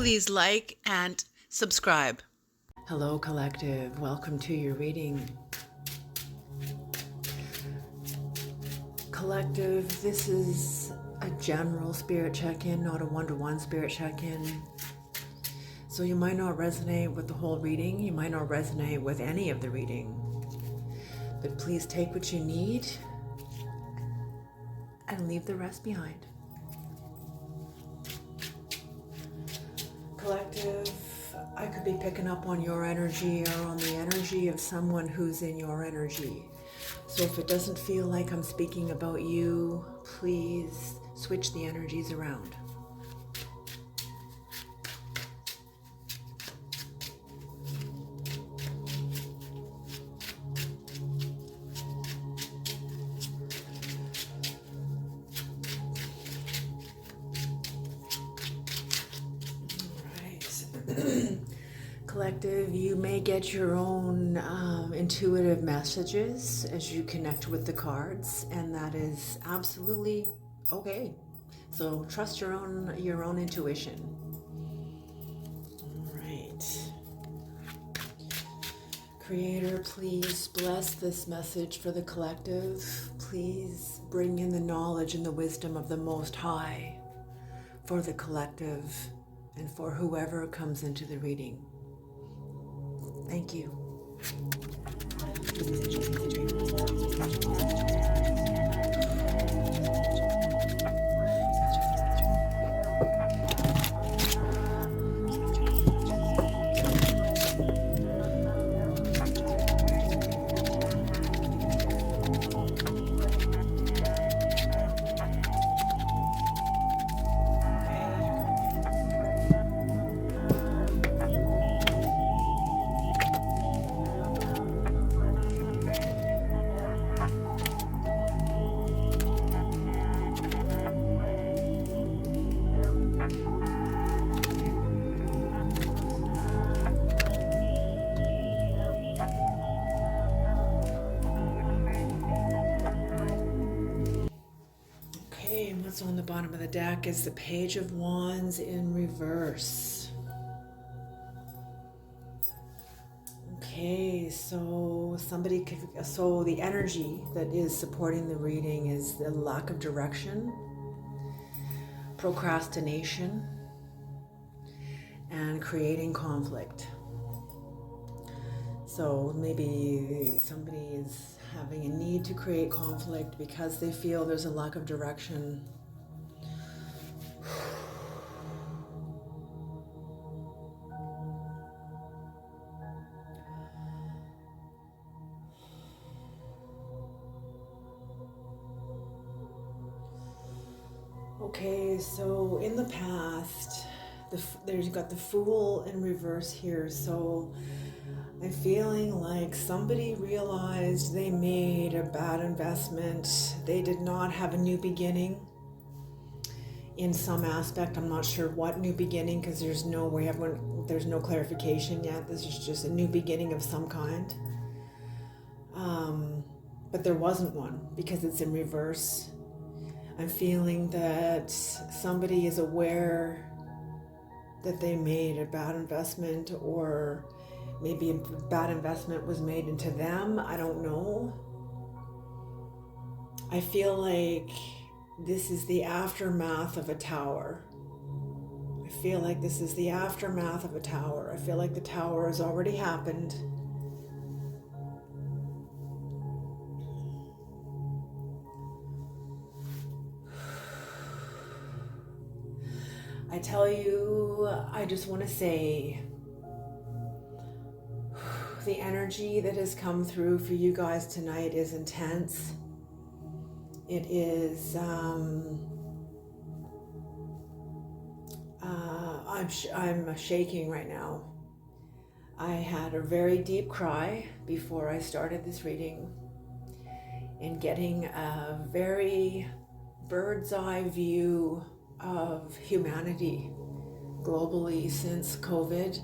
please like and subscribe. Hello, Collective. Welcome to your reading. Collective, this is a general spirit check-in, not a one-to-one spirit check-in. So you might not resonate with the whole reading. You might not resonate with any of the reading. But please take what you need and leave the rest behind. Collective, I could be picking up on your energy or on the energy of someone who's in your energy. So if it doesn't feel like I'm speaking about you, please switch the energies around. Collective, you may get your own intuitive messages as you connect with the cards, and that is absolutely okay. So trust your own intuition. All right. Creator, please bless this message for the collective. Please bring in the knowledge and the wisdom of the Most High for the collective and for whoever comes into the reading. Thank you. What's on the bottom of the deck is the Page of Wands in reverse. Okay, so the energy that is supporting the reading is the lack of direction, procrastination, and creating conflict. So maybe somebody is having a need to create conflict because they feel there's a lack of direction. Okay, so in the past, you've got the Fool in reverse here. So I'm feeling like somebody realized they made a bad investment. They did not have a new beginning in some aspect. I'm not sure what new beginning, because there's no clarification yet. This is just a new beginning of some kind. But there wasn't one because it's in reverse. I'm feeling that somebody is aware that they made a bad investment, or maybe a bad investment was made into them. I don't know. I feel like this is the aftermath of a tower. I feel like this is the aftermath of a tower. I feel like the tower has already happened. I tell you, I just want to say, the energy that has come through for you guys tonight is intense. It is, I'm shaking right now. I had a very deep cry before I started this reading, and getting a very bird's eye view of humanity globally since COVID,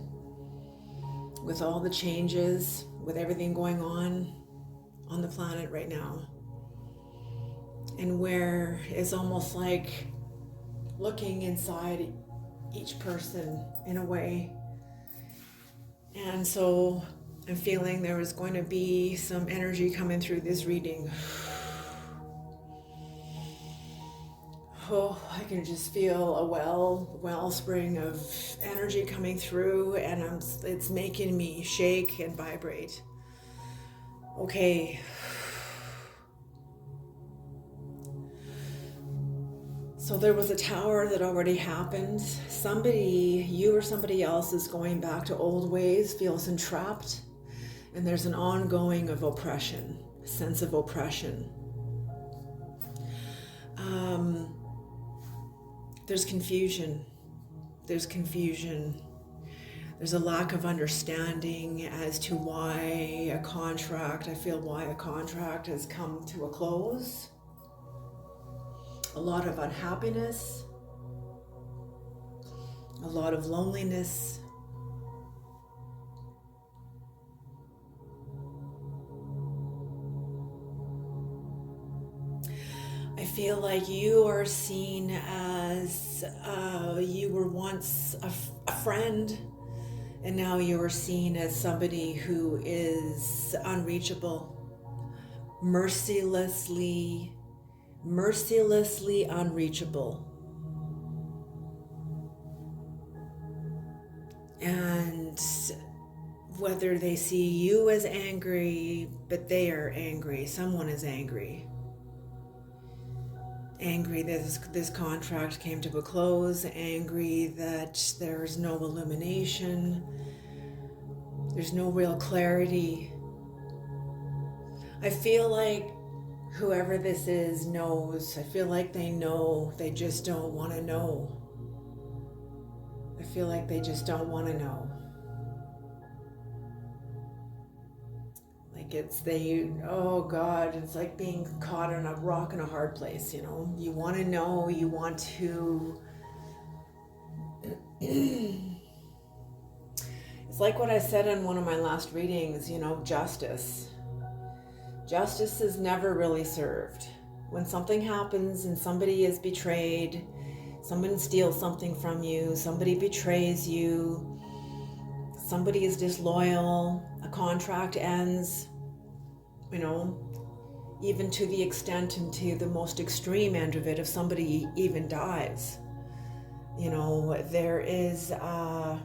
with all the changes, with everything going on the planet right now, and where it's almost like looking inside each person in a way. And so I'm feeling there is going to be some energy coming through this reading. Oh, I can just feel a wellspring of energy coming through, and it's making me shake and vibrate. Okay. So there was a tower that already happened. Somebody, you or somebody else, is going back to old ways, feels entrapped, and there's an ongoing of oppression, a sense of oppression. There's confusion. There's confusion. There's a lack of understanding as to why a contract has come to a close. A lot of unhappiness, a lot of loneliness. I feel like you are seen as you were once a friend, and now you are seen as somebody who is unreachable, mercilessly unreachable. And whether they see you as angry, but they are angry, someone is angry that this contract came to a close, angry that there's no illumination, there's no real clarity. I feel like whoever this is knows. I feel like they know, they just don't want to know. I feel like they just don't want to know. Like oh God, it's like being caught on a rock in a hard place, you know? You want to know, you want to... It's like what I said in one of my last readings, you know, justice. Justice is never really served. When something happens and somebody is betrayed, someone steals something from you, somebody betrays you, somebody is disloyal, a contract ends, you know, even to the extent and to the most extreme end of it, if somebody even dies, you know, there is I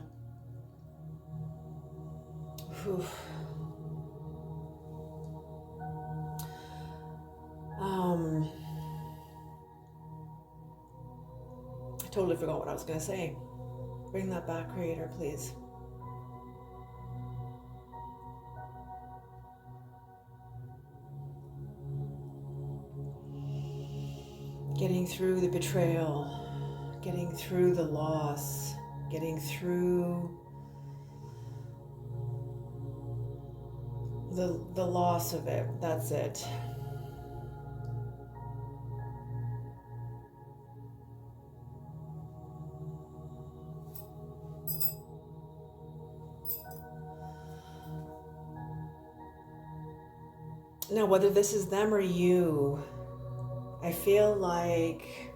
totally forgot what I was going to say. Bring that back, Creator, please. Getting through the betrayal, getting through the loss, getting through the loss of it. That's it. Now, whether this is them or you, I feel like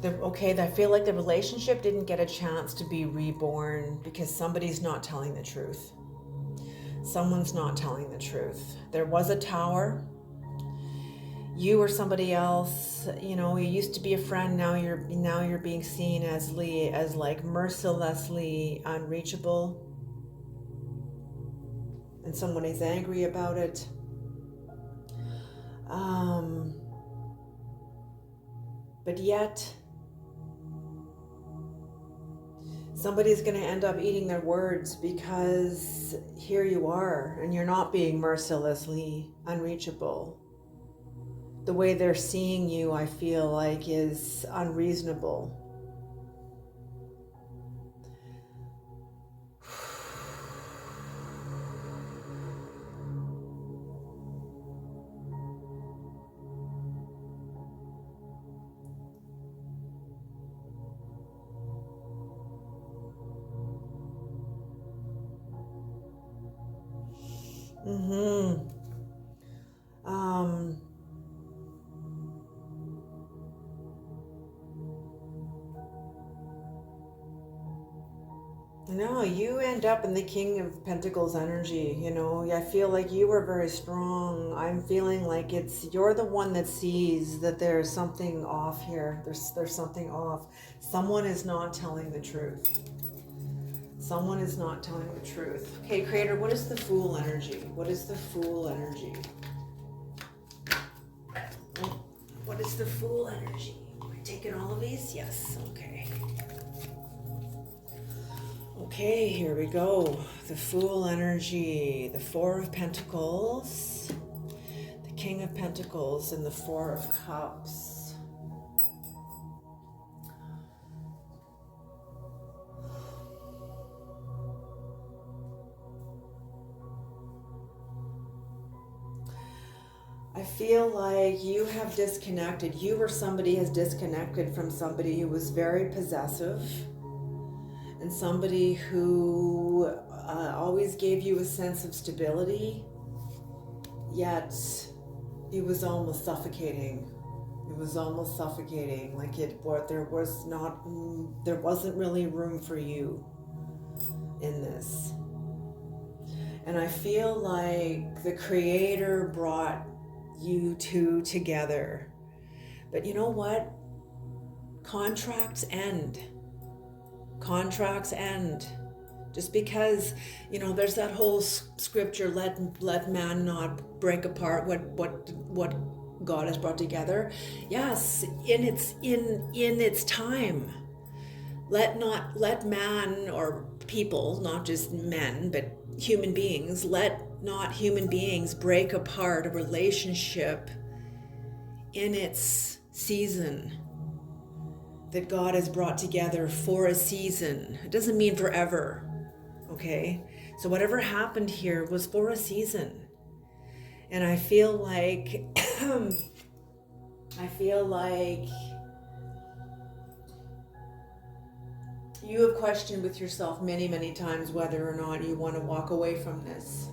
I feel like the relationship didn't get a chance to be reborn because somebody's not telling the truth. Someone's not telling the truth. There was a tower. You or somebody else, you know, you used to be a friend. Now you're being seen as like mercilessly unreachable, and someone is angry about it. But yet, somebody's going to end up eating their words because here you are and you're not being mercilessly unreachable. The way they're seeing you, I feel like, is unreasonable. No, you end up in the King of Pentacles energy. I feel like you were very strong. I'm feeling like you're the one that sees that there's something off here. There's something off. Someone is not telling the truth. Someone is not telling the truth. Okay, Creator, what is the Fool energy? What is the Fool energy? What is the Fool energy? Am I taking all of these? Yes, okay. Okay, here we go. The Fool energy, the Four of Pentacles, the King of Pentacles, and the Four of Cups. I feel like you have disconnected. You or somebody has disconnected from somebody who was very possessive and somebody who always gave you a sense of stability, yet it was almost suffocating. It was almost suffocating. Like there wasn't really room for you in this. And I feel like the Creator brought you two together. But you know what? Contracts end. Contracts end. Just because, there's that whole scripture, let man not break apart what God has brought together. Yes, in its time. Let man, or people, not just men, but human beings, let not human beings break apart a relationship in its season that God has brought together for a season. It doesn't mean forever, okay? So whatever happened here was for a season. And I feel like you have questioned with yourself many, many times whether or not you want to walk away from this.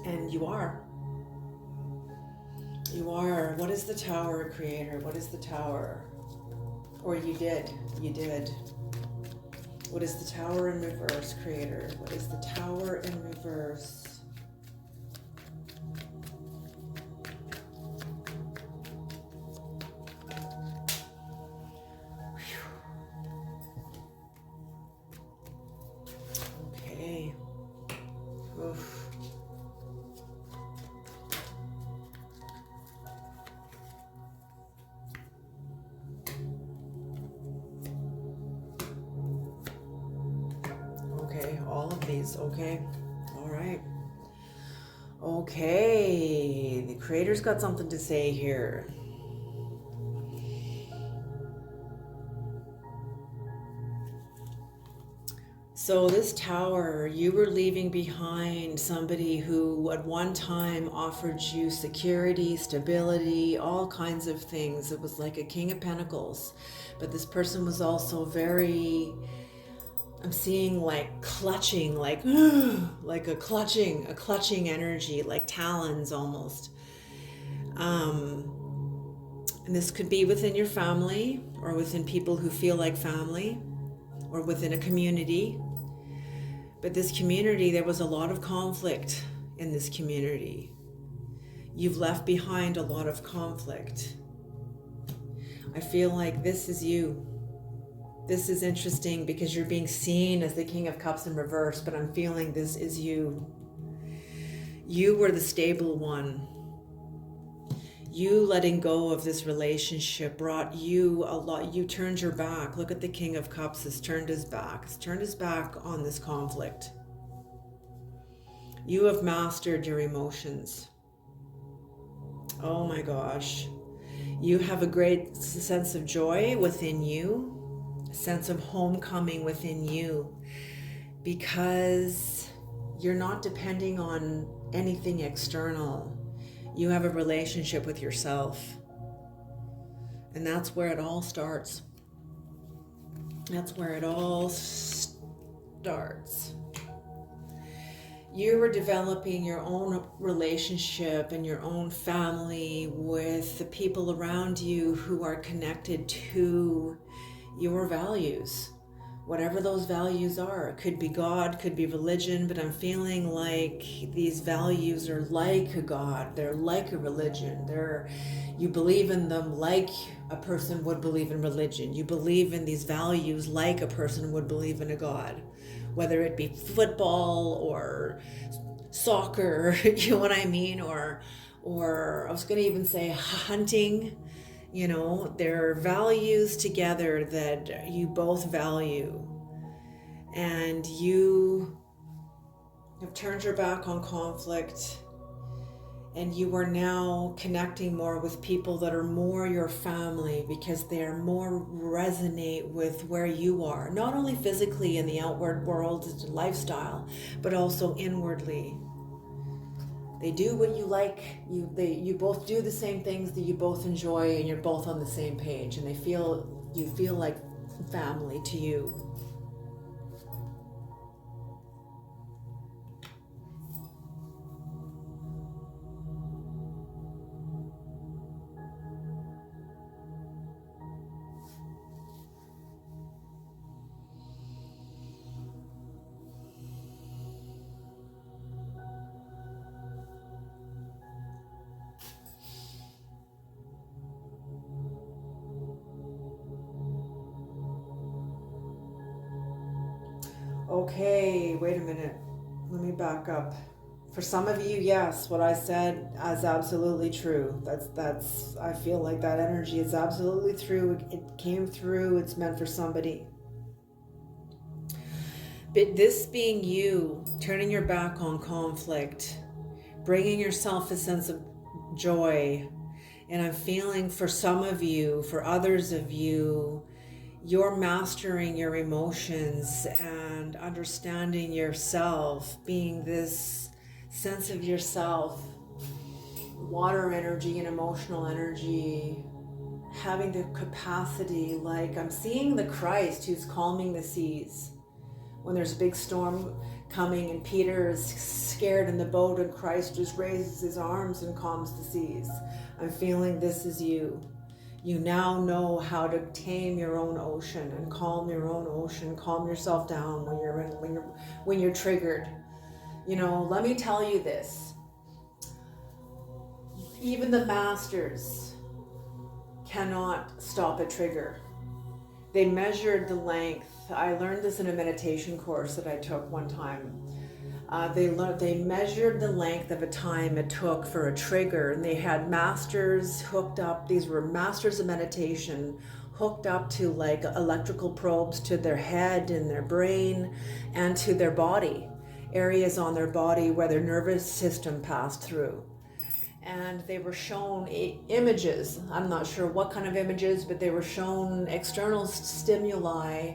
And you are. You are. What is the Tower, Creator? What is the Tower? Or you did. You did. What is the Tower in reverse, Creator? What is the Tower in reverse? Okay. Oof. Okay, all of these, okay. All right. Okay, the Creator's got something to say here. So this Tower, you were leaving behind somebody who at one time offered you security, stability, all kinds of things. It was like a King of Pentacles. But this person was also very, I'm seeing like clutching, like like a clutching energy, like talons almost. And this could be within your family, or within people who feel like family, or within a community. But this community, there was a lot of conflict in this community. You've left behind a lot of conflict. I feel like this is you. This is interesting because you're being seen as the King of Cups in reverse, but I'm feeling this is you. You were the stable one. You letting go of this relationship brought you a lot. You turned your back. Look at the King of Cups has turned his back. He's turned his back on this conflict. You have mastered your emotions. Oh my gosh. You have a great sense of joy within you, a sense of homecoming within you, because you're not depending on anything external. You have a relationship with yourself. And that's where it all starts. That's where it all starts. You were developing your own relationship and your own family with the people around you who are connected to your values, whatever those values are. It could be God, could be religion, but I'm feeling like these values are like a God. They're like a religion. You believe in them like a person would believe in religion. You believe in these values like a person would believe in a God, whether it be football or soccer, you know what I mean? Or I was going to even say hunting. There are values together that you both value, and you have turned your back on conflict, and you are now connecting more with people that are more your family because they are more resonate with where you are, not only physically in the outward world lifestyle, but also inwardly. They do what you like. You both do the same things that you both enjoy, and you're both on the same page, and you feel like family to you. Okay, wait a minute. Let me back up. For some of you, yes, what I said is absolutely true. I feel like that energy is absolutely true. It came through. It's meant for somebody. But this being you, turning your back on conflict, bringing yourself a sense of joy, and I'm feeling for some of you, for others of you, you're mastering your emotions and understanding yourself, being this sense of yourself, water energy and emotional energy, having the capacity, like I'm seeing the Christ who's calming the seas. When there's a big storm coming and Peter is scared in the boat and Christ just raises his arms and calms the seas. I'm feeling this is you. You now know how to tame your own ocean and calm your own ocean, calm yourself down when you're triggered. Let me tell you this. Even the masters cannot stop a trigger. They measured the length. I learned this in a meditation course that I took one time. They measured the length of a time it took for a trigger, and they had masters hooked up. These were masters of meditation hooked up to like electrical probes to their head and their brain and to their body, areas on their body where their nervous system passed through. And they were shown images. I'm not sure what kind of images, but they were shown external stimuli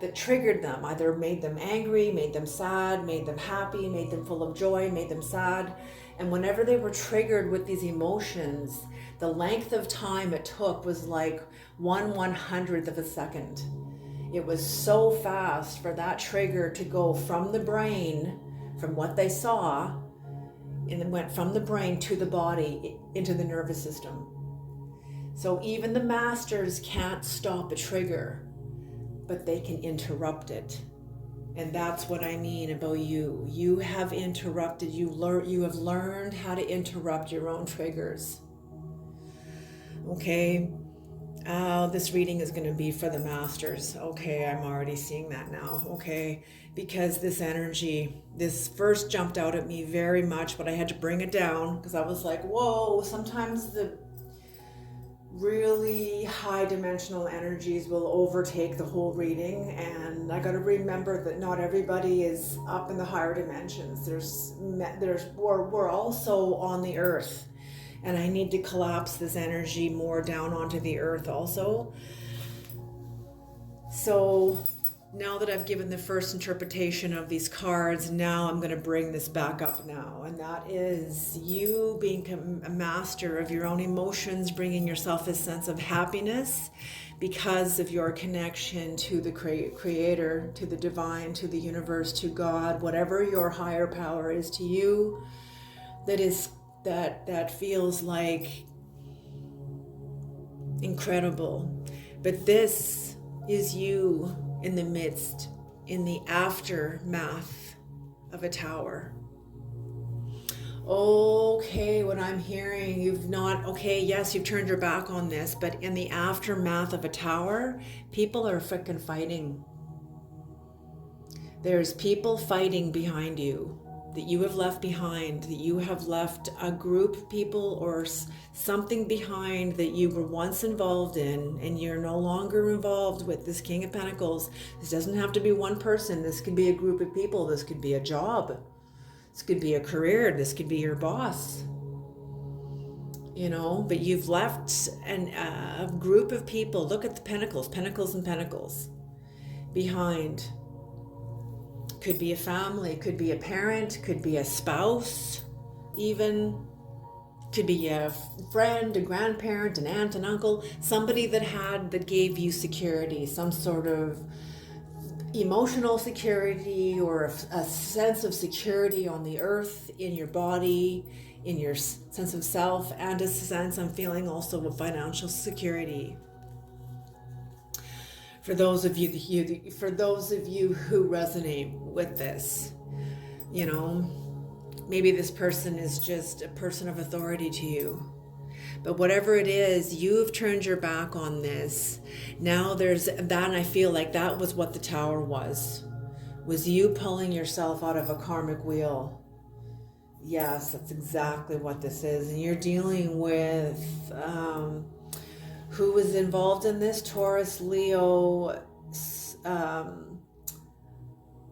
that triggered them, either made them angry, made them sad, made them happy, made them full of joy, made them sad. And whenever they were triggered with these emotions, the length of time it took was like 1/100th of a second. It was so fast for that trigger to go from the brain, from what they saw, and it went from the brain to the body into the nervous system. So even the masters can't stop a trigger, but they can interrupt it. And that's what I mean about you. You have interrupted, you have learned how to interrupt your own triggers. Okay, this reading is going to be for the masters. Okay, I'm already seeing that now. Okay, because this energy, this first jumped out at me very much, but I had to bring it down because I was like, whoa, sometimes the really high dimensional energies will overtake the whole reading, and I got to remember that not everybody is up in the higher dimensions. We're also on the earth, and I need to collapse this energy more down onto the earth also. So now that I've given the first interpretation of these cards, now I'm going to bring this back up now. And that is you being a master of your own emotions, bringing yourself a sense of happiness because of your connection to the creator, to the divine, to the universe, to God, whatever your higher power is to you, that feels like incredible. But this is you in the midst, in the aftermath of a tower. Okay, what I'm hearing, yes, you've turned your back on this, but in the aftermath of a tower, people are freaking fighting. There's people fighting behind you that you have left behind, that you have left a group of people or something behind that you were once involved in, and you're no longer involved with this King of Pentacles. This doesn't have to be one person. This could be a group of people. This could be a job. This could be a career. This could be your boss. But you've left a group of people. Look at the pentacles and pentacles behind. Could be a family, could be a parent, could be a spouse, even. Could be a friend, a grandparent, an aunt, an uncle, somebody that gave you security, some sort of emotional security or a sense of security on the earth, in your body, in your sense of self, and a sense, I'm feeling also, of financial security. For those of you who resonate with this, maybe this person is just a person of authority to you. But whatever it is, you've turned your back on this. Now there's that, and I feel like that was what the tower was you pulling yourself out of a karmic wheel. Yes, that's exactly what this is. And you're dealing with who was involved in this? Taurus, Leo,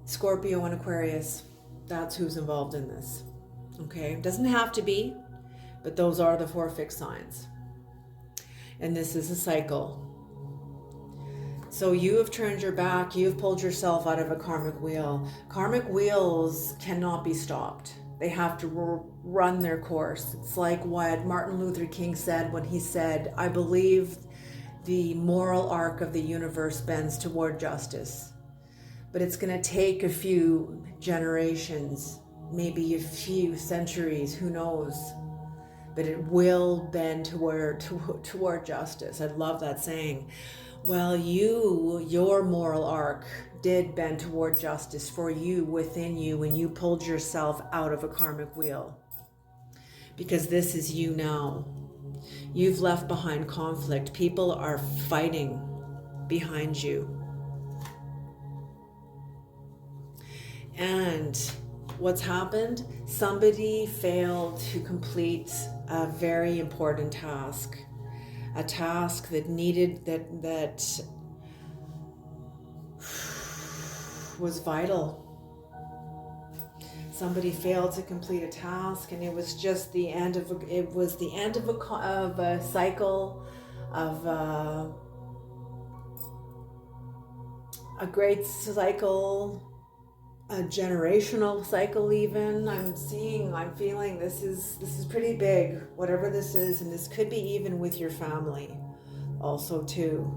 Scorpio, and Aquarius. That's who's involved in this. Okay, doesn't have to be, but those are the 4 fixed signs. And this is a cycle. So you have turned your back, you've pulled yourself out of a karmic wheel. Karmic wheels cannot be stopped. They have to run their course. It's like what Martin Luther King said when he said, I believe the moral arc of the universe bends toward justice. But it's going to take a few generations, maybe a few centuries, who knows? But it will bend toward justice. I love that saying. Well, your moral arc did bend toward justice for you, within you, when you pulled yourself out of a karmic wheel. Because this is you now. You've left behind conflict. People are fighting behind you. And what's happened? Somebody failed to complete a very important task. A task that was vital. Somebody failed to complete a task, and it was just the end of a cycle, of a great cycle, a generational cycle even. I'm feeling this is pretty big, whatever this is, and this could be even with your family also too.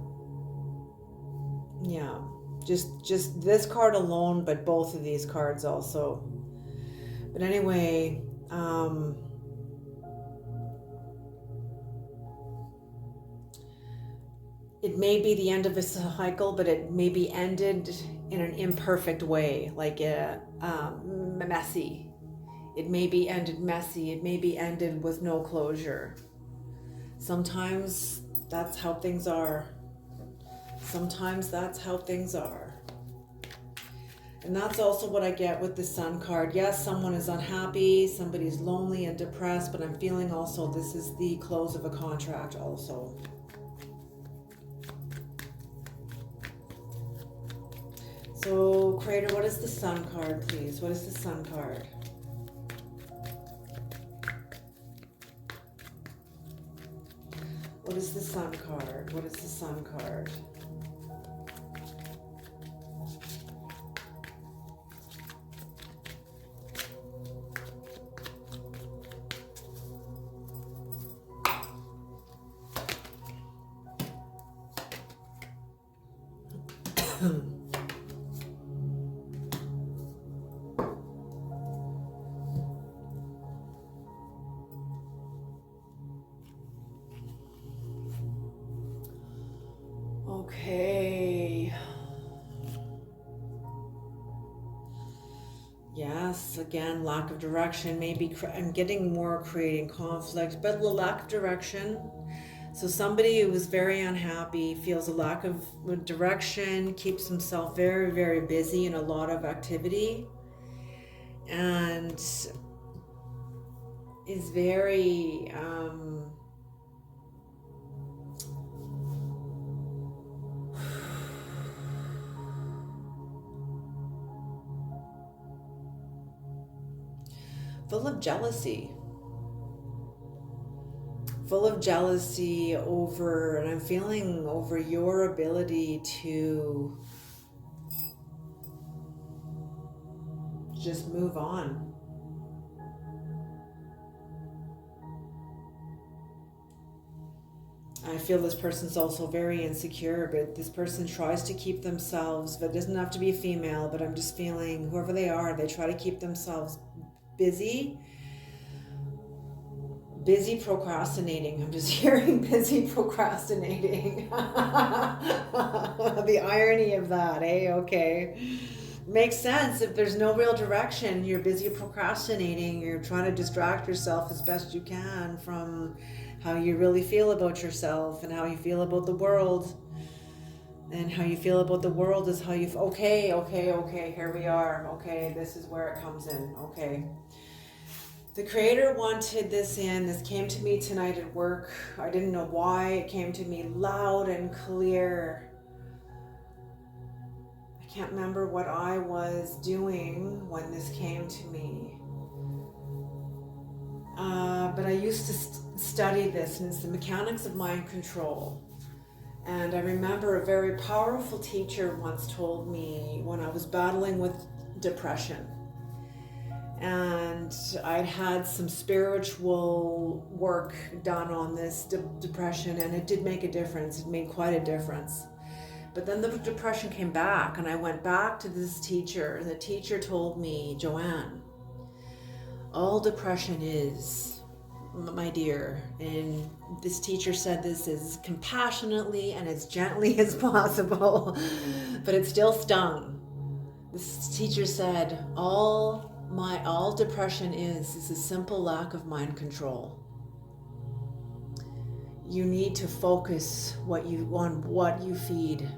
Yeah, just this card alone, but both of these cards also. But anyway, it may be the end of a cycle, but it may be ended in an imperfect way, like messy. It may be ended messy. It may be ended with no closure. Sometimes that's how things are. And that's also what I get with the Sun card. Yes, someone is unhappy, somebody's lonely and depressed, but I'm feeling also this is the close of a contract also. So, Crater, what is the Sun card, please? What is the Sun card? What is the Sun card? What is the Sun card? Okay. Yes, again, lack of direction. Maybe I'm getting more creating conflict, but the lack of direction. So somebody who is very unhappy feels a lack of direction, keeps himself very, very busy in a lot of activity, and is very full of jealousy. Full of jealousy over, and I'm feeling over your ability to just move on. I feel this person's also very insecure, but this person tries to keep themselves, but it doesn't have to be a female, but I'm just feeling whoever they are, they try to keep themselves busy procrastinating. I'm just hearing busy procrastinating. The irony of that, eh? Okay. Makes sense. If there's no real direction, you're busy procrastinating, you're trying to distract yourself as best you can from how you really feel about yourself and how you feel about the world. And how you feel about the world is how you okay, here we are. Okay, this is where it comes in. Okay. The creator wanted this in. This came to me tonight at work. I didn't know why. It came to me loud and clear. I can't remember what I was doing when this came to me. But I used to study this, and it's the mechanics of mind control. And I remember a very powerful teacher once told me when I was battling with depression. And I'd had some spiritual work done on this depression, and it did make a difference. It made quite a difference. But then the depression came back, and I went back to this teacher, and the teacher told me, Joanne, all depression is, my dear, and this teacher said this as compassionately and as gently as possible, but it still stung. This teacher said, all depression is a simple lack of mind control. You need to focus on what you feed.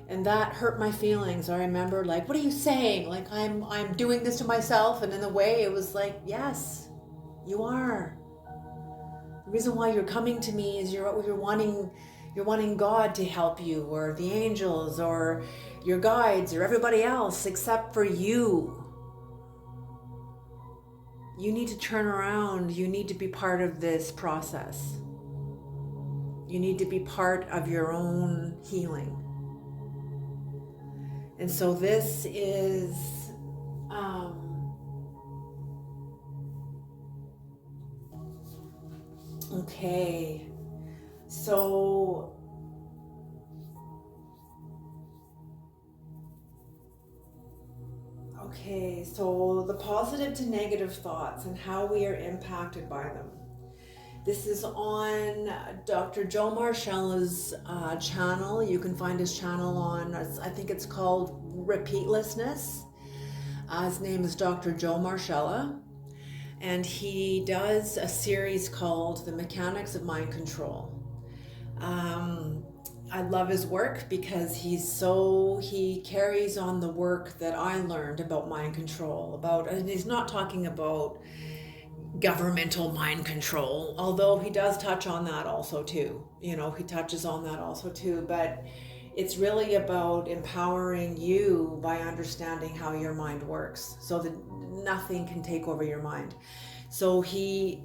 And that hurt my feelings. I remember, like, what are you saying? Like, I'm doing this to myself. And in a way, it was like, yes, you are. The reason why you're coming to me is you're wanting God to help you, or the angels, or your guides, or everybody else except for you. You need to turn around. You need to be part of this process. You need to be part of your own healing. And so this is okay. So the positive to negative thoughts and how we are impacted by them. This is on Dr. Joe Marcella's channel. You can find his channel on, I think it's called Repeatlessness. His name is Dr. Joe Marcella. And he does a series called The Mechanics of Mind Control. I love his work because he carries on the work that I learned about mind control, and he's not talking about governmental mind control, although he does touch on that also too. He touches on that also too, but it's really about empowering you by understanding how your mind works so that nothing can take over your mind. So he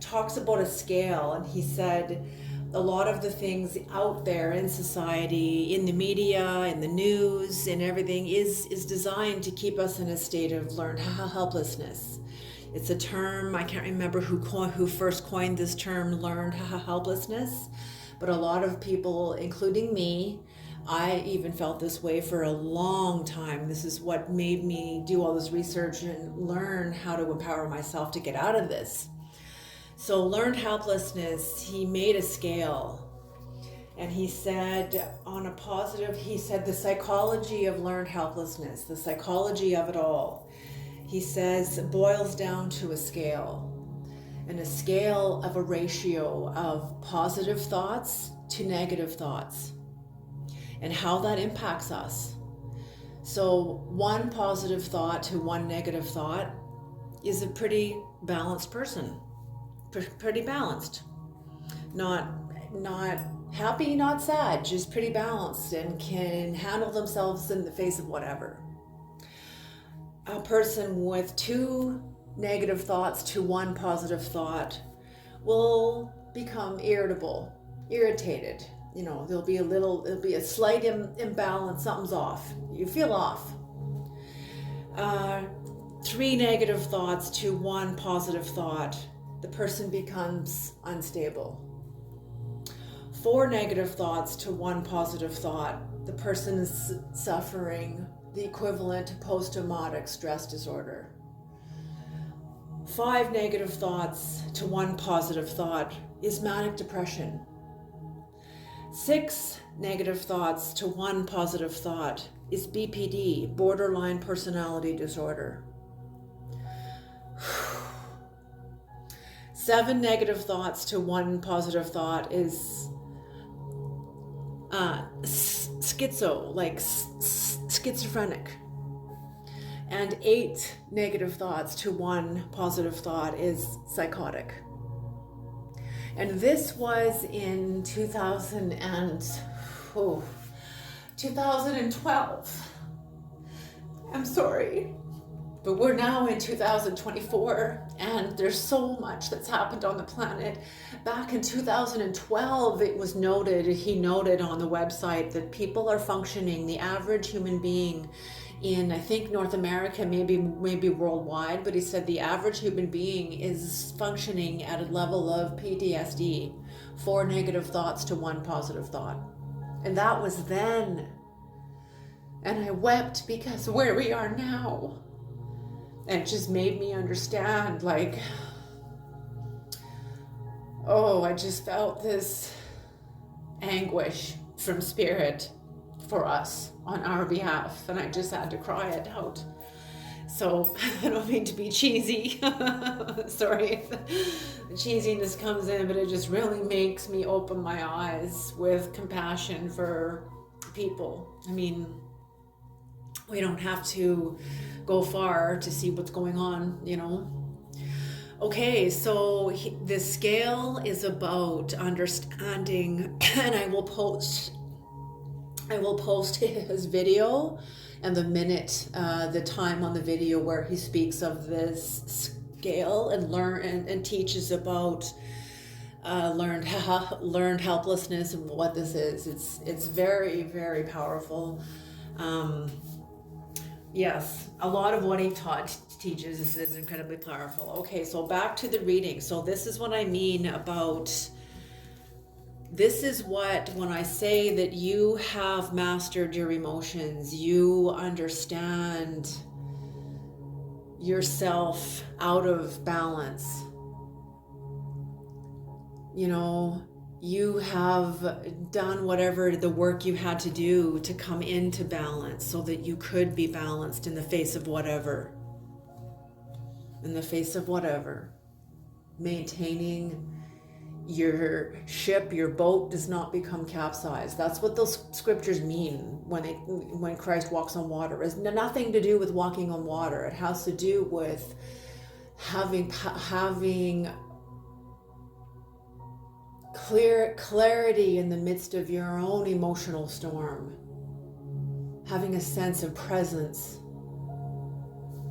talks about a scale, and he said a lot of the things out there in society, in the media, in the news, and everything is designed to keep us in a state of learned helplessness. It's a term, I can't remember who first coined this term, learned helplessness, but a lot of people, including me, I even felt this way for a long time. This is what made me do all this research and learn how to empower myself to get out of this. So learned helplessness, he made a scale. And he said, on a positive, he said the psychology of learned helplessness, the psychology of it all, he says, boils down to a scale, and a scale of a ratio of positive thoughts to negative thoughts, and how that impacts us. So one positive thought to one negative thought is a pretty balanced person, pretty balanced. Not happy, not sad, just pretty balanced and can handle themselves in the face of whatever. A person with two negative thoughts to one positive thought will become irritated. There'll be a slight imbalance, something's off. You feel off. Three negative thoughts to one positive thought, the person becomes unstable. Four negative thoughts to one positive thought, the person is suffering the equivalent to post-traumatic stress disorder. Five negative thoughts to one positive thought is manic depression. Six negative thoughts to one positive thought is BPD, borderline personality disorder. 7 negative thoughts to one positive thought is schizophrenic. And 8 negative thoughts to one positive thought is psychotic. And this was in 2012. I'm sorry. But we're now in 2024, and there's so much that's happened on the planet. Back in 2012, he noted on the website that people are functioning, the average human being in, I think, North America, maybe worldwide, but he said the average human being is functioning at a level of PTSD, 4 negative thoughts to one positive thought. And that was then. And I wept because where we are now. And it just made me understand, I just felt this anguish from spirit for us on our behalf, and I just had to cry it out. So I don't mean to be cheesy. Sorry if the cheesiness comes in, but it just really makes me open my eyes with compassion for people. I mean, we don't have to go far to see what's going on, Okay, so the scale is about understanding, and I will post his video and the time on the video where he speaks of this scale and teaches about learned helplessness and what this is. It's very, very powerful. Yes, a lot of what he teaches is incredibly powerful. Okay, so back to the reading. So this is what I mean about, when I say that you have mastered your emotions, you understand yourself out of balance. You have done whatever the work you had to do to come into balance so that you could be balanced in the face of whatever. Maintaining your ship, your boat does not become capsized. That's what those scriptures mean when Christ walks on water. It has nothing to do with walking on water. It has to do with having clarity in the midst of your own emotional storm, having a sense of presence,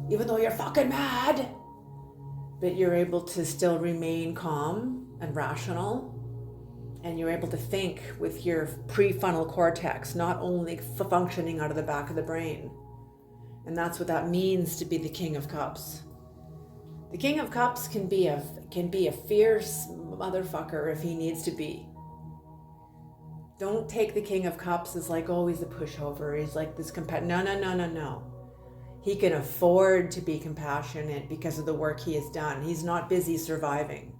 even though you're fucking mad, but you're able to still remain calm and rational, and you're able to think with your prefrontal cortex, not only functioning out of the back of the brain. And that's what that means to be the King of Cups. The King of Cups can be a fierce motherfucker if he needs to be. Don't take the King of Cups as he's a pushover. He's like this No. He can afford to be compassionate because of the work he has done. He's not busy surviving.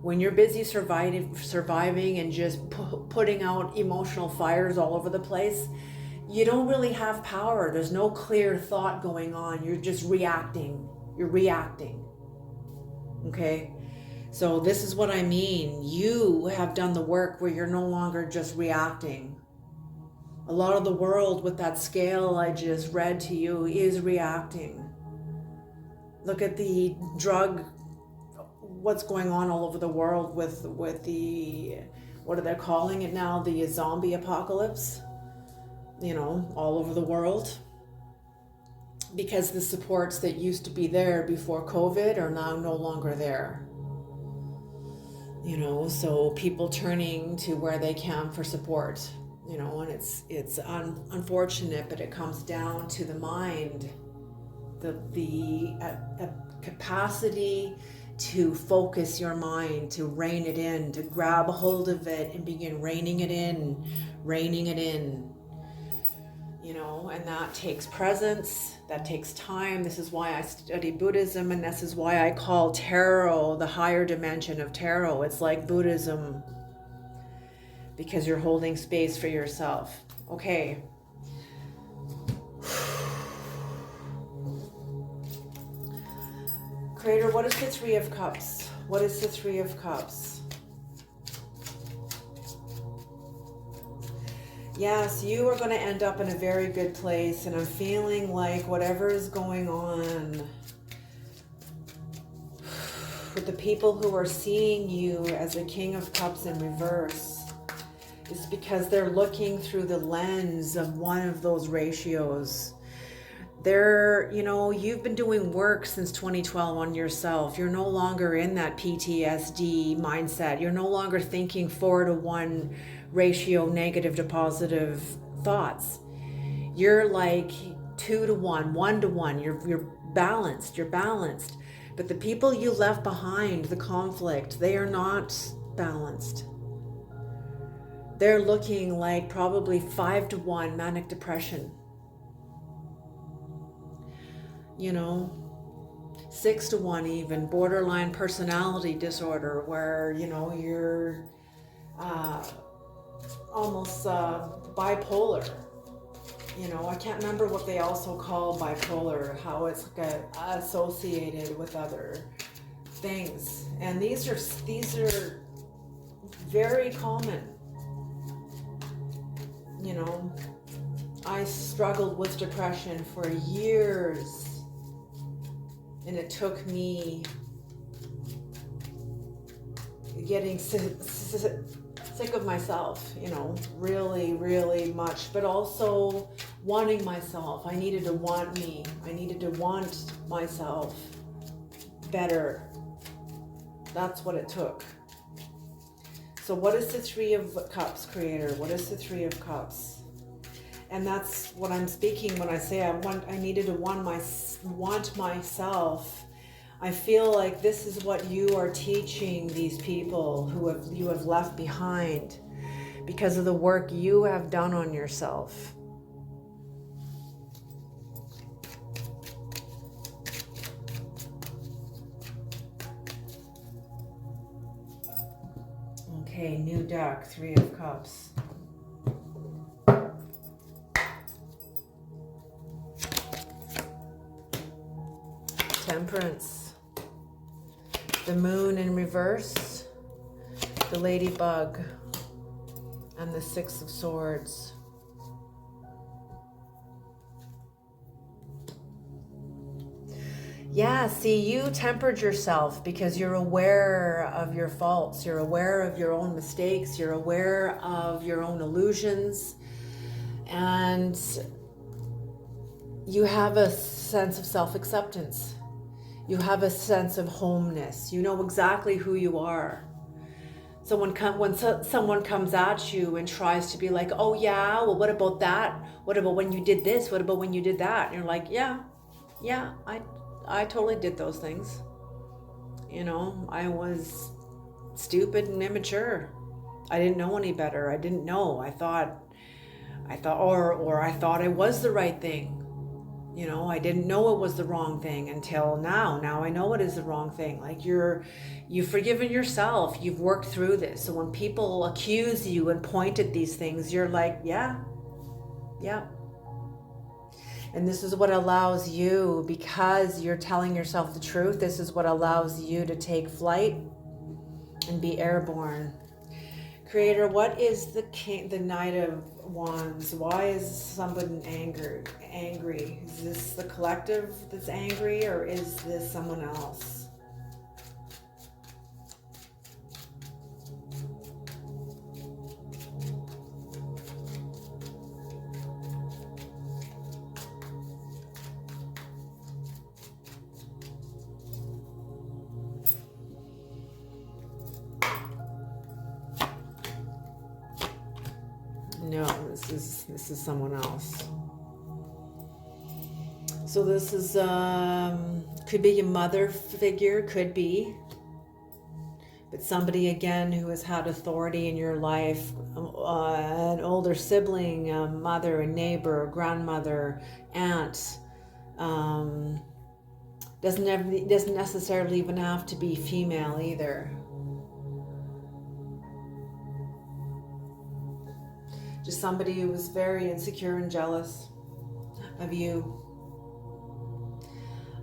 When you're busy surviving and just putting out emotional fires all over the place, you don't really have power. There's no clear thought going on. You're just reacting. You're reacting. Okay? So this is what I mean. You have done the work where you're no longer just reacting. A lot of the world with that scale I just read to you is reacting. Look at the drug, what's going on all over the world with the, what are they calling it now? The zombie apocalypse, all over the world. Because the supports that used to be there before COVID are now no longer there. So people turning to where they can for support, and it's unfortunate, but it comes down to the mind, the capacity to focus your mind, to rein it in, to grab a hold of it and begin reining it in, and that takes presence, that takes time. This is why I study Buddhism, and this is why I call tarot the higher dimension of tarot. It's like Buddhism, because you're holding space for yourself. Okay. Creator, what is the Three of Cups? What is the Three of Cups? Yes, you are going to end up in a very good place, and I'm feeling like whatever is going on with the people who are seeing you as the King of Cups in reverse is because they're looking through the lens of one of those ratios. You've been doing work since 2012 on yourself. You're no longer in that PTSD mindset. You're no longer thinking 4-to-1 ratio negative to positive thoughts. You're like 2-to-1, 1-to-1. You're balanced. But the people you left behind, the conflict, they are not balanced. They're looking like probably 5-to-1 manic depression. 6-to-1 even, borderline personality disorder, where you're almost bipolar. I can't remember what they also call bipolar, how it's associated with other things, and these are very common. I struggled with depression for years. And it took me getting sick of myself, really, really much, but also wanting myself. I needed to want me. I needed to want myself better. That's what it took. So what is the Three of Cups, Creator? What is the Three of Cups? And that's what I'm speaking when I say I needed to want myself. I feel like this is what you are teaching these people you have left behind because of the work you have done on yourself. Okay, new deck, Three of Cups. Temperance, the Moon in reverse, the Ladybug, and the Six of Swords. Yeah, see, you tempered yourself because you're aware of your faults, you're aware of your own mistakes, you're aware of your own illusions, and you have a sense of self-acceptance. You have a sense of homeness. You know exactly who you are. So when someone comes at you and tries to be like, oh yeah, well, what about that? What about when you did this? What about when you did that? And you're like, yeah, I totally did those things. I was stupid and immature. I didn't know any better. I didn't know. I thought I was the right thing. You know, I didn't know it was the wrong thing until now. Now I know it is the wrong thing. Like you've forgiven yourself. You've worked through this. So when people accuse you and point at these things, you're like, yeah, yeah. And this is what allows you, because you're telling yourself the truth, this is what allows you to take flight and be airborne. Creator, what is the Knight of Wands? Why is somebody angry? Is this the collective that's angry, or is this someone else? No, this is someone else. So this is could be a mother figure, could be, but somebody again who has had authority in your life, an older sibling, a mother, a neighbor, a grandmother, aunt. Doesn't necessarily even have to be female either. Just somebody who was very insecure and jealous of you.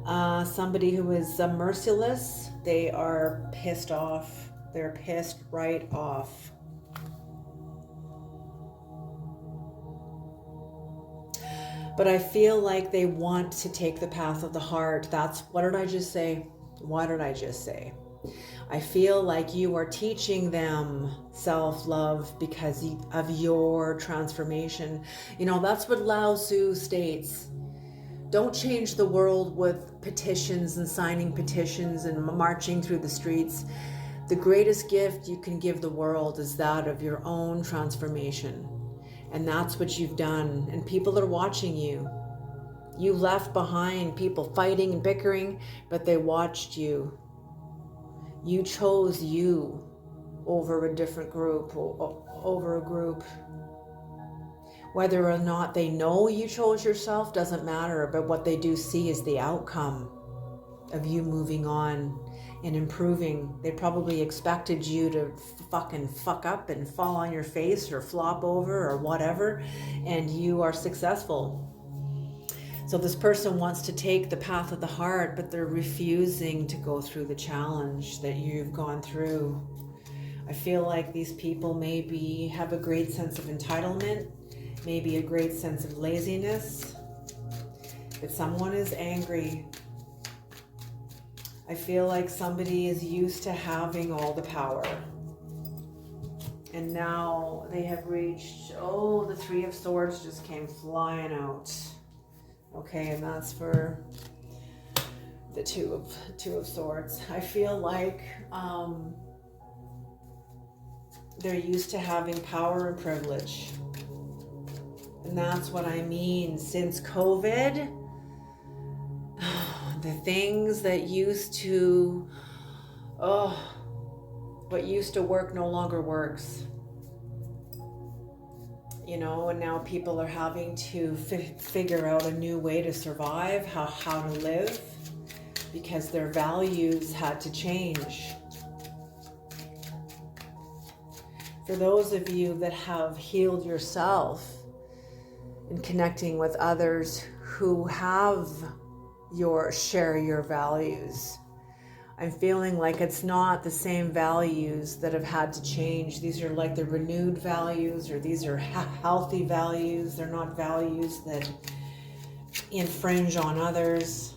Somebody who is merciless. They are pissed off. They're pissed right off. But I feel like they want to take the path of the heart. What did I just say? What did I just say? I feel like you are teaching them self-love because of your transformation. You know, that's what Lao Tzu states. Don't change the world with petitions and signing petitions and marching through the streets. The greatest gift you can give the world is that of your own transformation. And that's what you've done. And people are watching you. You left behind people fighting and bickering, but they watched you. You chose you over a different group, over a group. Whether or not they know you chose yourself doesn't matter, but what they do see is the outcome of you moving on and improving. They probably expected you to fucking fuck up and fall on your face or flop over or whatever, and you are successful. So this person wants to take the path of the heart, but they're refusing to go through the challenge that you've gone through. I feel like these people maybe have a great sense of entitlement, maybe a great sense of laziness, but someone is angry. I feel like somebody is used to having all the power. And now they have reached, the Three of Swords just came flying out. Okay, and that's for the two of Swords. I feel like they're used to having power and privilege. And that's what I mean. Since COVID, the things that used to, what used to work no longer works. You know, and now people are having to figure out a new way to survive, how to live, because their values had to change. For those of you that have healed yourself in connecting with others who have share your values, I'm feeling like it's not the same values that have had to change. These are like the renewed values, or these are healthy values. They're not values that infringe on others.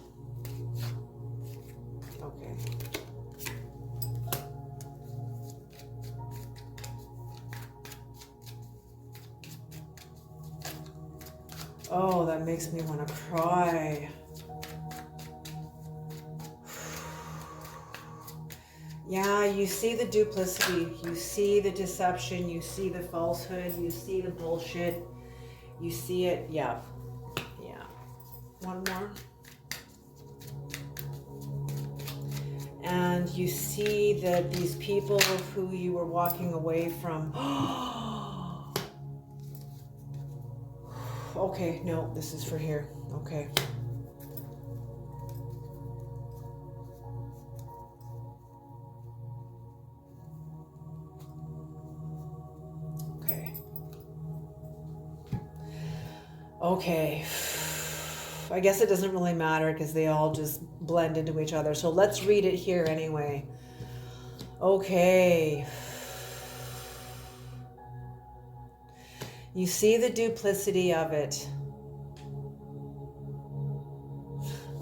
Okay. Oh, that makes me want to cry. Yeah, you see the duplicity, you see the deception, you see the falsehood, you see the bullshit, you see it, yeah. One more. And you see that these people who you were walking away from, okay, no, this is for here, okay. Okay. I guess it doesn't really matter because they all just blend into each other. So let's read it here anyway. Okay. You see the duplicity of it.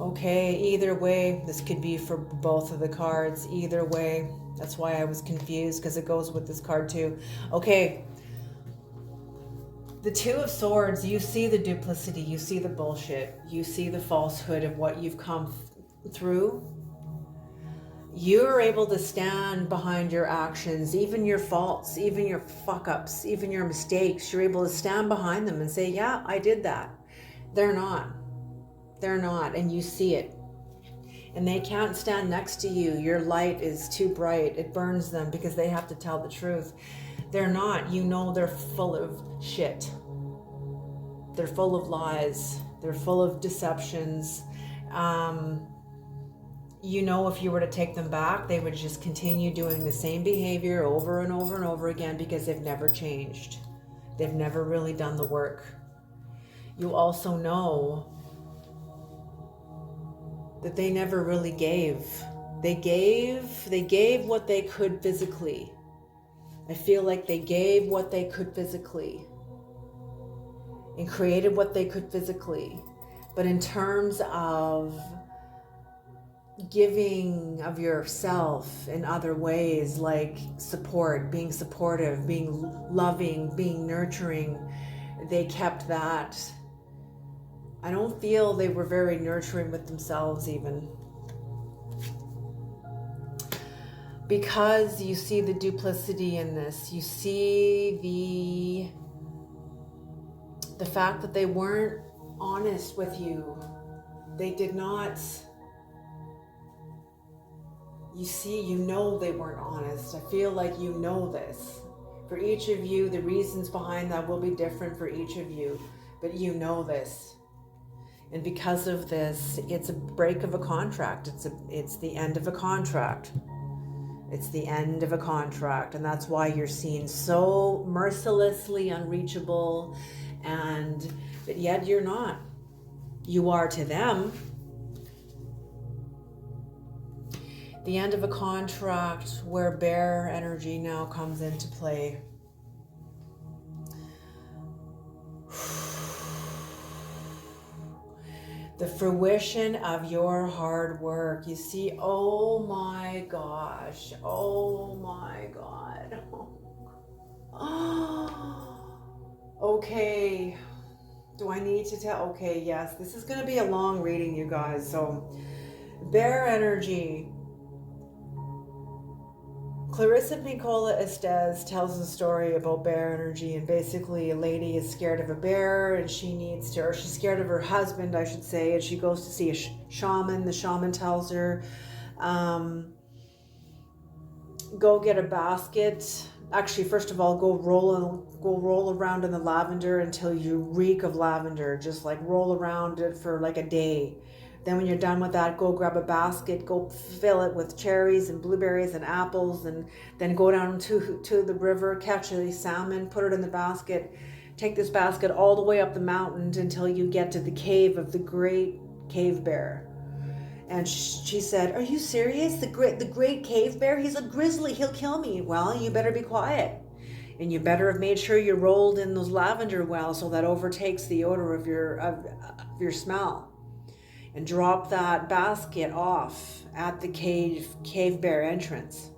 Okay, either way, this could be for both of the cards. Either way, that's why I was confused because it goes with this card too. Okay, the Two of Swords, you see the duplicity, you see the bullshit, you see the falsehood of what you've come through. You're able to stand behind your actions, even your faults, even your fuck ups, even your mistakes. You're able to stand behind them and say, yeah, I did that. They're not. They're not. And you see it. And they can't stand next to you. Your light is too bright. It burns them because they have to tell the truth. They're not. You know they're full of shit. They're full of lies. They're full of deceptions. You know, if you were to take them back, they would just continue doing the same behavior over and over and over again because they've never changed. They've never really done the work. You also know that they never really gave. They gave what they could physically. I feel like they gave what they could physically and created what they could physically. But in terms of giving of yourself in other ways, like support, being supportive, being loving, being nurturing, they kept that. I don't feel they were very nurturing with themselves even. Because you see the duplicity in this, you see the fact that they weren't honest with you. They did not. You see, you know they weren't honest. I feel like you know this. For each of you, the reasons behind that will be different for each of you, but you know this. And because of this, it's a break of a contract. It's the end of a contract. It's the end of a contract. And that's why you're seen so mercilessly unreachable, but yet you're not. You are to them. The end of a contract where bear energy now comes into play. The fruition of your hard work. You see, oh my gosh. Oh my God. Okay. Do I need to tell? Okay, yes. This is going to be a long reading, you guys. So, bear energy. Clarissa Nicola Estes tells a story about bear energy, and basically a lady is scared of a bear and she's scared of her husband, I should say, and she goes to see a shaman. The shaman tells her, go get a basket. Actually, first of all, go roll around in the lavender until you reek of lavender. Just like roll around it for like a day. Then when you're done with that, go grab a basket, go fill it with cherries and blueberries and apples, and then go down to the river, catch a salmon, put it in the basket. Take this basket all the way up the mountain until you get to the cave of the great cave bear. And she said, are you serious? The great cave bear? He's a grizzly. He'll kill me. Well, you better be quiet. And you better have made sure you rolled in those lavender well so that overtakes the odor of your smell. And drop that basket off at the cave bear entrance.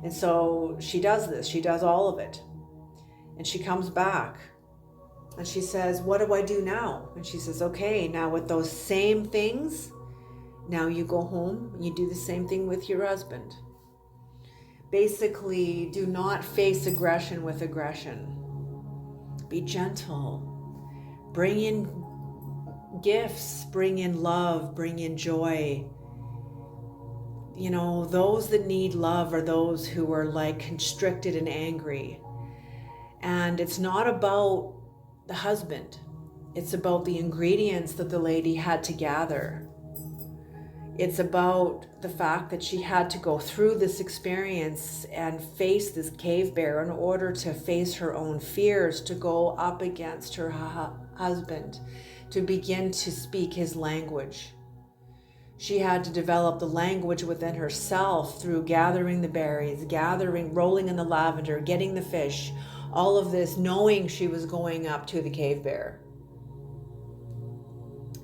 And so she does this. She does all of it. And she comes back. And she says, what do I do now? And she says, okay, now with those same things, now you go home and you do the same thing with your husband. Basically, do not face aggression with aggression. Be gentle. Bring in gifts, bring in love, bring in joy. You know, those that need love are those who are like constricted and angry. And it's not about the husband. It's about the ingredients that the lady had to gather. It's about the fact that she had to go through this experience and face this cave bear in order to face her own fears, to go up against her husband to begin to speak his language. She had to develop the language within herself through gathering the berries, rolling in the lavender, getting the fish, all of this, knowing she was going up to the cave bear.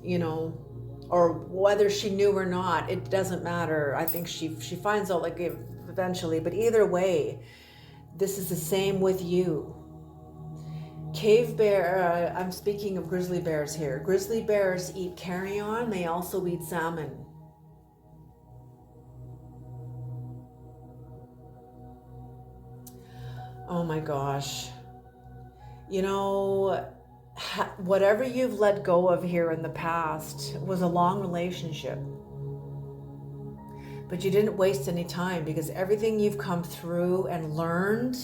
You know, or whether she knew or not, it doesn't matter. I think she finds out like eventually, but either way, this is the same with you. Cave bear, I'm speaking of grizzly bears here. Grizzly bears eat carrion, they also eat salmon. Oh my gosh. You know, whatever you've let go of here in the past was a long relationship. But you didn't waste any time, because everything you've come through and learned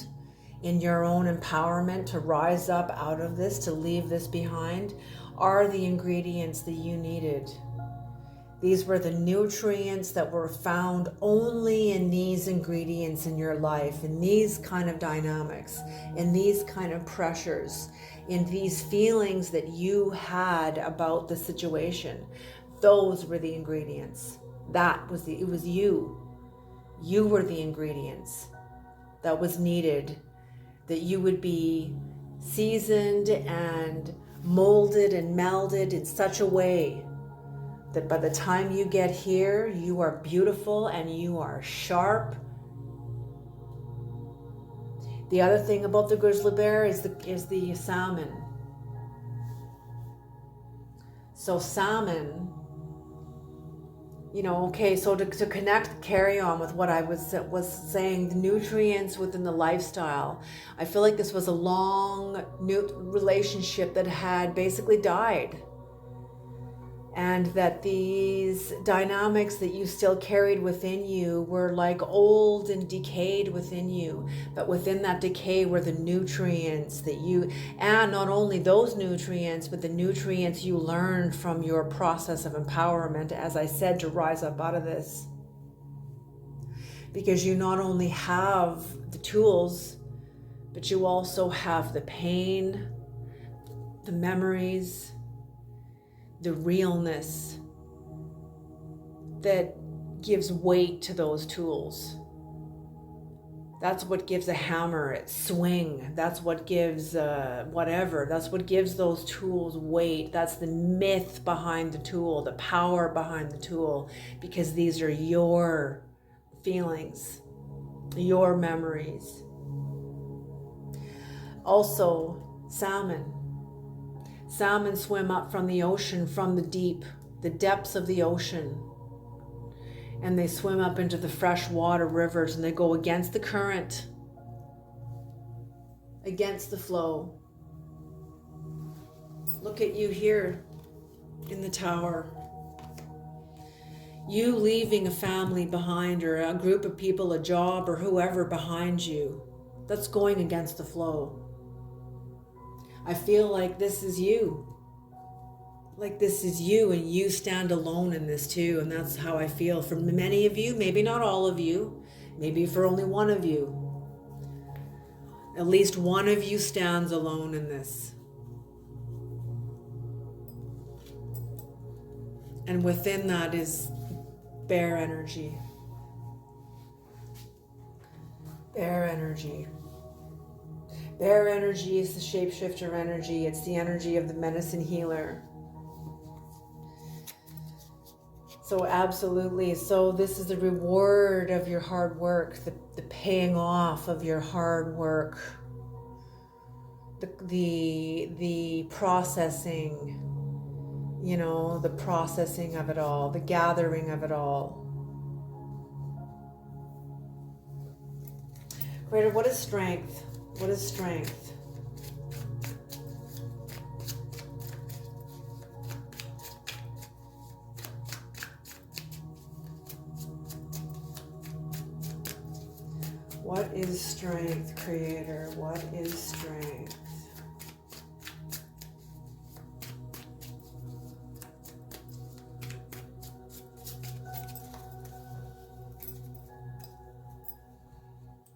in your own empowerment to rise up out of this, to leave this behind, are the ingredients that you needed. These were the nutrients that were found only in these ingredients in your life, in these kind of dynamics, in these kind of pressures, in these feelings that you had about the situation. Those were the ingredients. It was you. You were the ingredients that was needed, that you would be seasoned and molded and melded in such a way that by the time you get here, you are beautiful and you are sharp. The other thing about the grizzly bear is the salmon. So salmon, you know, okay, so to carry on with what I was saying, the nutrients within the lifestyle, I feel like this was a long new relationship that had basically died. And that these dynamics that you still carried within you were like old and decayed within you. But within that decay were the nutrients that and not only those nutrients, but the nutrients you learned from your process of empowerment, as I said, to rise up out of this. Because you not only have the tools, but you also have the pain, the memories, the realness that gives weight to those tools. That's what gives a hammer its swing. That's what gives whatever. That's what gives those tools weight. That's the myth behind the tool, the power behind the tool, because these are your feelings, your memories. Also, salmon. Salmon swim up from the ocean, from the depths of the ocean. And they swim up into the freshwater rivers, and they go against the current, against the flow. Look at you here in the tower. You leaving a family behind, or a group of people, a job, or whoever behind you. That's going against the flow. I feel like this is you. Like this is you, and you stand alone in this too. And that's how I feel for many of you, maybe not all of you, maybe for only one of you. At least one of you stands alone in this. And within that is bear energy. Bear energy. Bear energy is the shapeshifter energy. It's the energy of the medicine healer. So absolutely. So this is the reward of your hard work, the paying off of your hard work, the processing, you know, the processing of it all, the gathering of it all. Creator, what is strength? What is strength? What is strength, Creator? What is strength?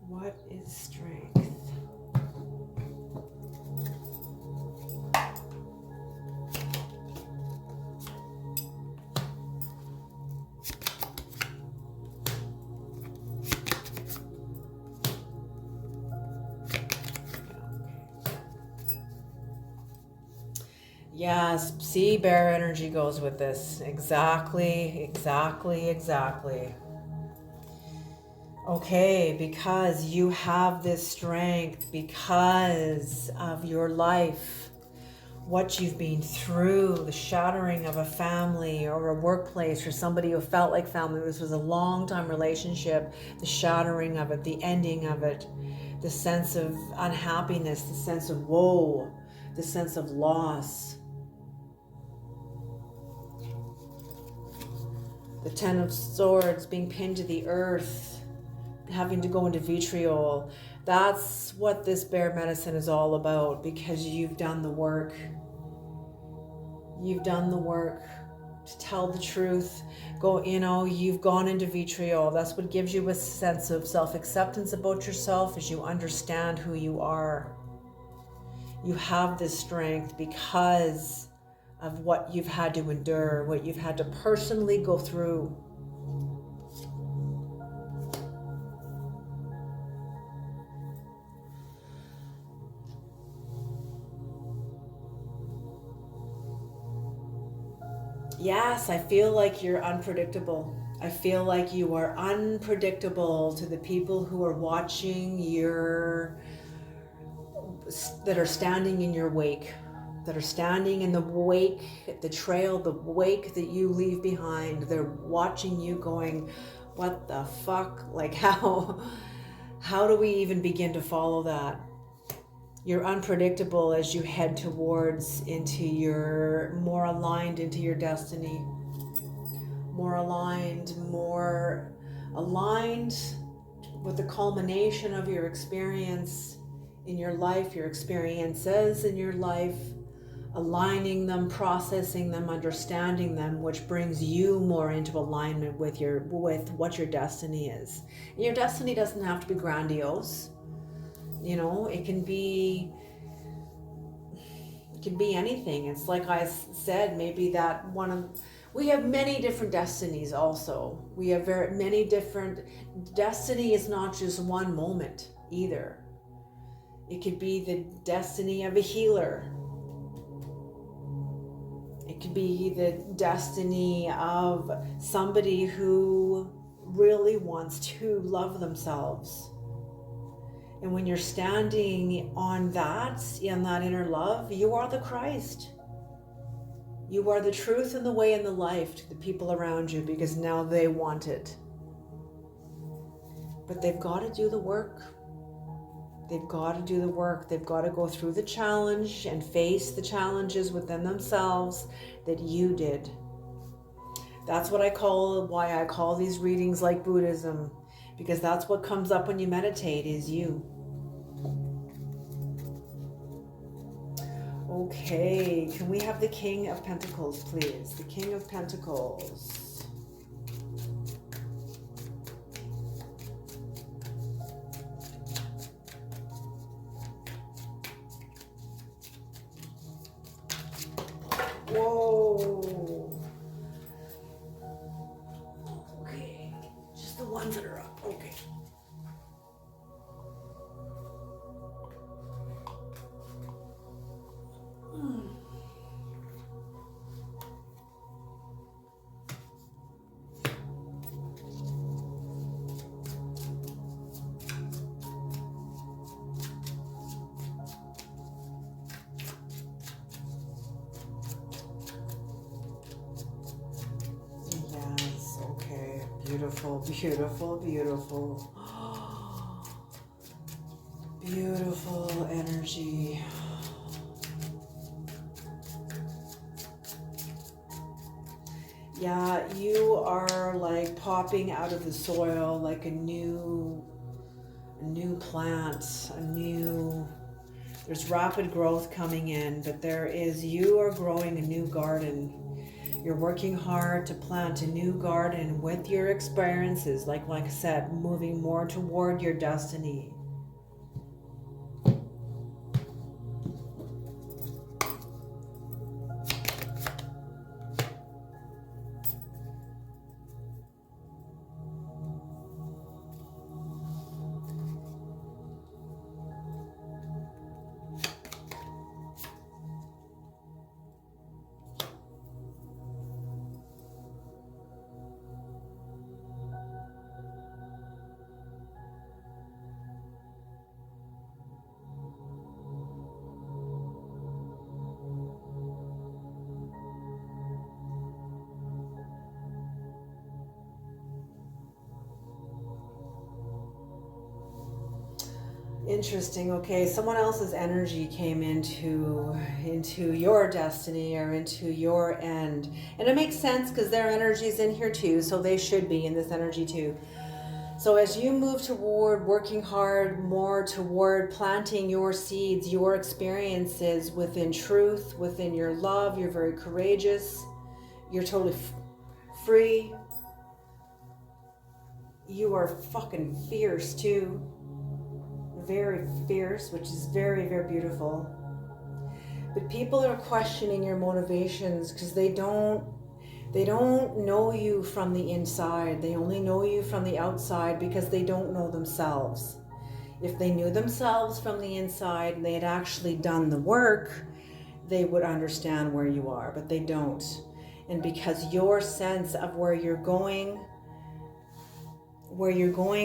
What is strength? Yes, see, bear energy goes with this. Exactly, exactly, exactly. Okay, because you have this strength, because of your life, what you've been through, the shattering of a family or a workplace or somebody who felt like family. This was a long time relationship, the shattering of it, the ending of it, the sense of unhappiness, the sense of woe, the sense of loss. The Ten of Swords being pinned to the earth, having to go into vitriol. That's what this bear medicine is all about, because you've done the work. You've done the work to tell the truth. You've gone into vitriol. That's what gives you a sense of self-acceptance about yourself, as you understand who you are. You have this strength because of what you've had to endure, what you've had to personally go through. Yes, I feel like you're unpredictable. I feel like you are unpredictable to the people who are watching that are standing in your wake, that are standing in the wake, the trail, the wake that you leave behind. They're watching you going, what the fuck? Like, how do we even begin to follow that? You're unpredictable as you head towards into your more aligned into your destiny, more aligned with the culmination of your experience in your life, your experiences in your life, aligning them, processing them, understanding them, which brings you more into alignment with what your destiny is. And your destiny doesn't have to be grandiose. It can be anything. It's like I said, maybe that we have many different destinies also. We have very many different, destiny is not just one moment either. It could be the destiny of a healer. It could be the destiny of somebody who really wants to love themselves. And when you're standing on that, in that inner love, you are the Christ. You are the truth and the way and the life to the people around you, because now they want it. But they've got to do the work. They've got to do the work. They've got to go through the challenge and face the challenges within themselves that you did. That's why I call these readings like Buddhism, because that's what comes up when you meditate is you. Okay, can we have the King of Pentacles, please? The King of Pentacles. Whoa. Okay, just the ones that are up. Okay. Yes, okay. Beautiful, beautiful, beautiful. Beautiful energy. Yeah, you are like popping out of the soil like a new plant, there's rapid growth coming in, but you are growing a new garden. You're working hard to plant a new garden with your experiences, like I said, moving more toward your destiny. Interesting. Okay, someone else's energy came into your destiny or into your end, and it makes sense because their energy is in here too, so they should be in this energy too. So as you move toward working hard, more toward planting your seeds, your experiences within truth, within your love, you're very courageous. You're totally free. You are fucking fierce too. Very fierce, which is very, very beautiful. But people are questioning your motivations because they don't know you from the inside. They only know you from the outside because they don't know themselves. If they knew themselves from the inside and they had actually done the work, they would understand where you are, but they don't. And because your sense of where you're going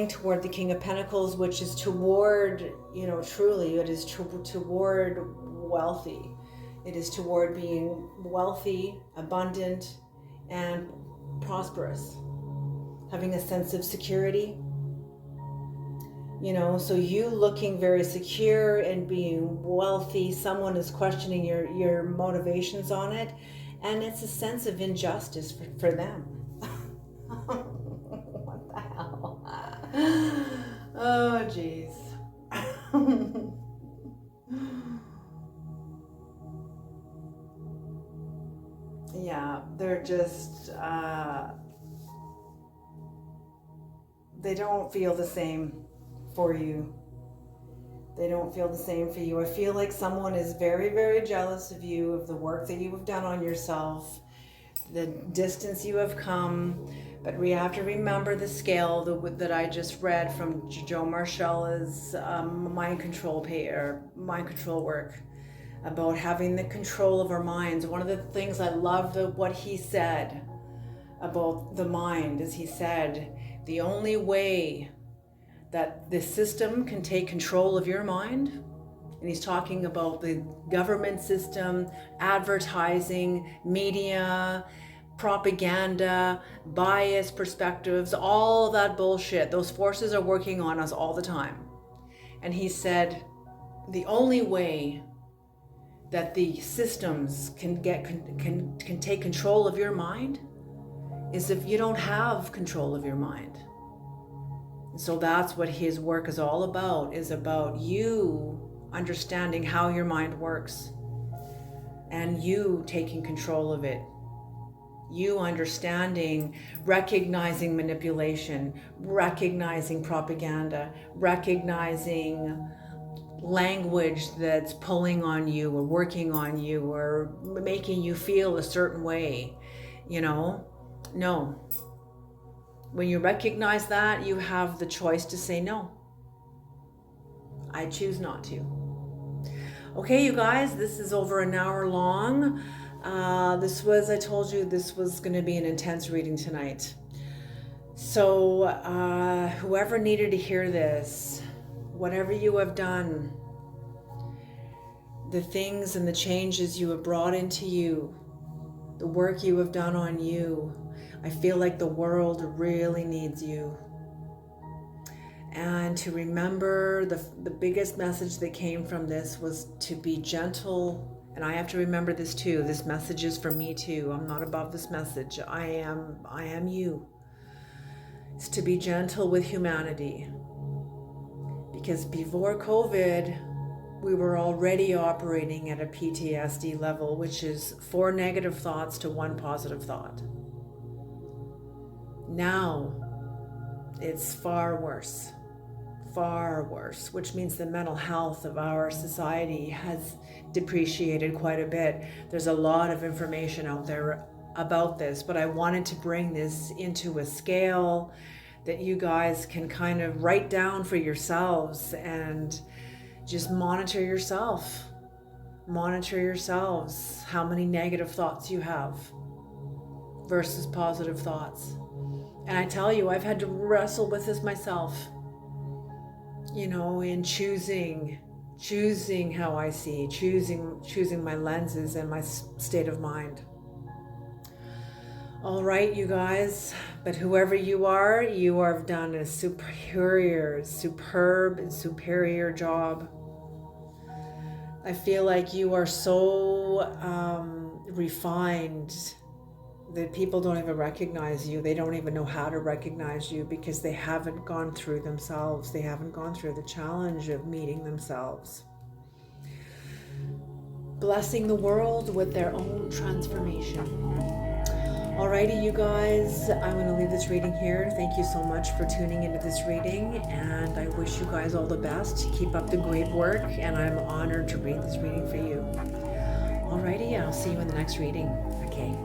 toward the King of Pentacles, which is toward, truly, it is toward wealthy. It is toward being wealthy, abundant, and prosperous. Having a sense of security. So you looking very secure and being wealthy, someone is questioning your motivations on it, and it's a sense of injustice for them. What the hell? Oh, jeez. Yeah, they're just, they don't feel the same for you. They don't feel the same for you. I feel like someone is very, very jealous of you, of the work that you have done on yourself, the distance you have come. But we have to remember the scale that I just read from Joe Marcella's mind control work about having the control of our minds. One of the things I love what he said about the mind is he said, the only way that the system can take control of your mind, and he's talking about the government system, advertising, media, propaganda, bias, perspectives, all that bullshit. Those forces are working on us all the time. And he said, the only way that the systems can take control of your mind is if you don't have control of your mind. So that's what his work is all about, is about you understanding how your mind works and you taking control of it. You understanding, recognizing manipulation, recognizing propaganda, recognizing language that's pulling on you or working on you or making you feel a certain way, No. When you recognize that, you have the choice to say no. I choose not to. Okay, you guys, this is over an hour long. I told you this was going to be an intense reading tonight. So whoever needed to hear this, whatever you have done, the things and the changes you have brought into you, the work you have done on you, I feel like the world really needs you. And to remember the biggest message that came from this was to be gentle. And I have to remember this too. This message is for me too. I'm not above this message. I am you. It's to be gentle with humanity. Because before COVID, we were already operating at a PTSD level, which is 4 negative thoughts to 1 positive thought. Now, it's far worse, which means the mental health of our society has depreciated quite a bit. There's a lot of information out there about this, but I wanted to bring this into a scale that you guys can kind of write down for yourselves and just monitor yourselves how many negative thoughts you have versus positive thoughts. And I tell you, I've had to wrestle with this myself, in choosing how I see, choosing my lenses and my state of mind. All right, you guys, but whoever you have done a superb and superior job. I feel like you are so refined that people don't even recognize you. They don't even know how to recognize you because they haven't gone through themselves. They haven't gone through the challenge of meeting themselves. Blessing the world with their own transformation. Alrighty, you guys, I'm going to leave this reading here. Thank you so much for tuning into this reading, and I wish you guys all the best. Keep up the great work, and I'm honored to read this reading for you. Alrighty, I'll see you in the next reading. Okay.